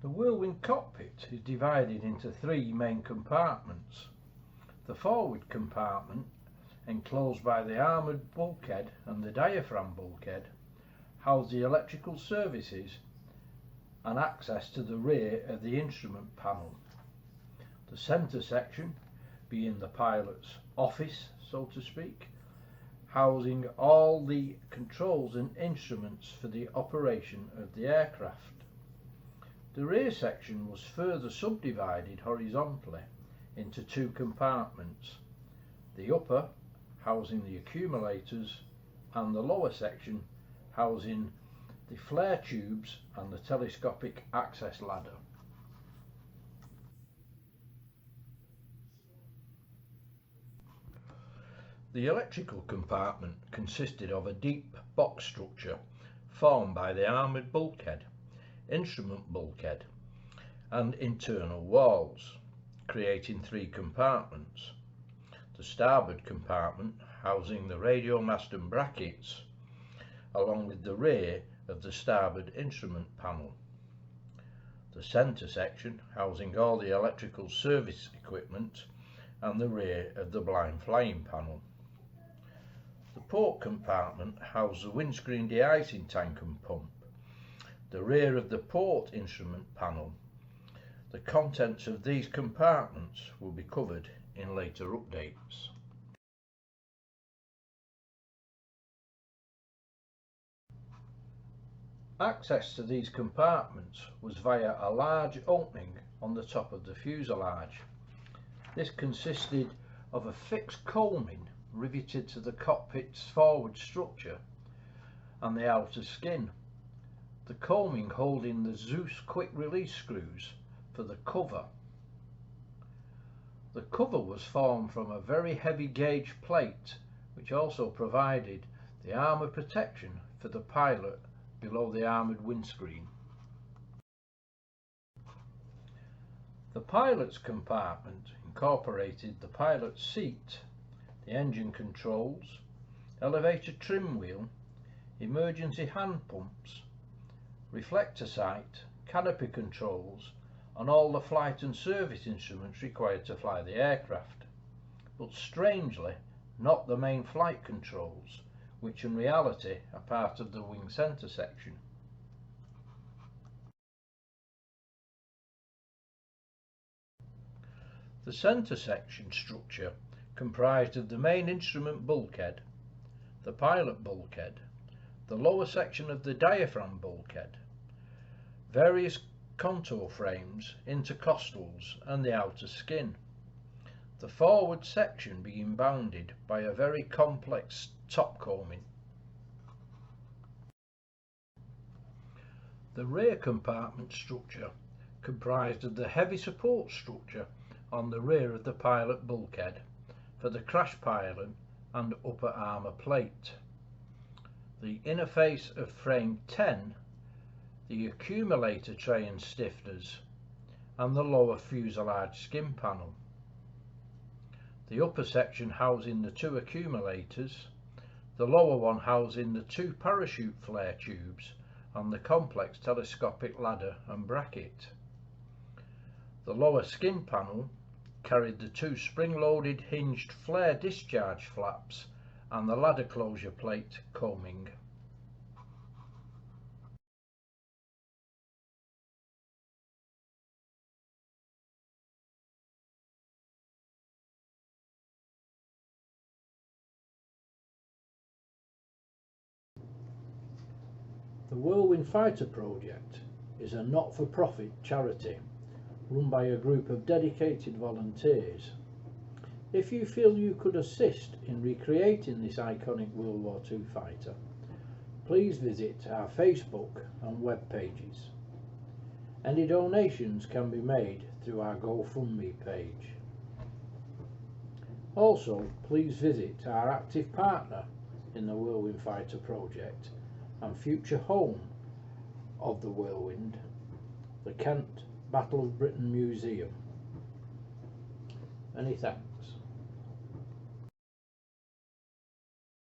The Whirlwind cockpit is divided into three main compartments. The forward compartment, enclosed by the armoured bulkhead and the diaphragm bulkhead, house the electrical services and access to the rear of the instrument panel. The centre section being the pilot's office, so to speak, housing all the controls and instruments for the operation of the aircraft. The rear section was further subdivided horizontally into two compartments, the upper housing the accumulators and the lower section housing the flare tubes and the telescopic access ladder. The electrical compartment consisted of a deep box structure formed by the armoured bulkhead, instrument bulkhead and internal walls, creating three compartments. The starboard compartment housing the radio mast and brackets, along with the rear of the starboard instrument panel. The centre section housing all the electrical service equipment and the rear of the blind flying panel. The port compartment housed the windscreen de-icing tank and pump, the rear of the port instrument panel. The contents of these compartments will be covered in later updates. Access to these compartments was via a large opening on the top of the fuselage. This consisted of a fixed coaming riveted to the cockpit's forward structure and the outer skin, the coaming holding the Zeus quick release screws for the cover. The cover was formed from a very heavy gauge plate which also provided the armour protection for the pilot below the armoured windscreen. The pilot's compartment incorporated the pilot's seat, the engine controls, elevator trim wheel, emergency hand pumps, reflector sight, canopy controls and all the flight and service instruments required to fly the aircraft, but strangely not the main flight controls, which in reality are part of the wing centre section. The centre section structure comprised of the main instrument bulkhead, the pilot bulkhead, the lower section of the diaphragm bulkhead, various contour frames, intercostals and the outer skin. The forward section being bounded by a very complex top coaming. The rear compartment structure comprised of the heavy support structure on the rear of the pilot bulkhead for the crash pylon and upper armour plate, the inner face of frame 10, the accumulator tray and stiffeners and the lower fuselage skin panel. The upper section housing the two accumulators, the lower one housing the two parachute flare tubes and the complex telescopic ladder and bracket. The lower skin panel carried the two spring-loaded hinged flare discharge flaps and the ladder closure plate coaming. The Whirlwind Fighter project is a not-for-profit charity run by a group of dedicated volunteers. If you feel you could assist in recreating this iconic World War II fighter, please visit our Facebook and web pages. Any donations can be made through our GoFundMe page. Also, please visit our active partner in the Whirlwind Fighter project and future home of the Whirlwind, the Kent Battle of Britain Museum. Many thanks.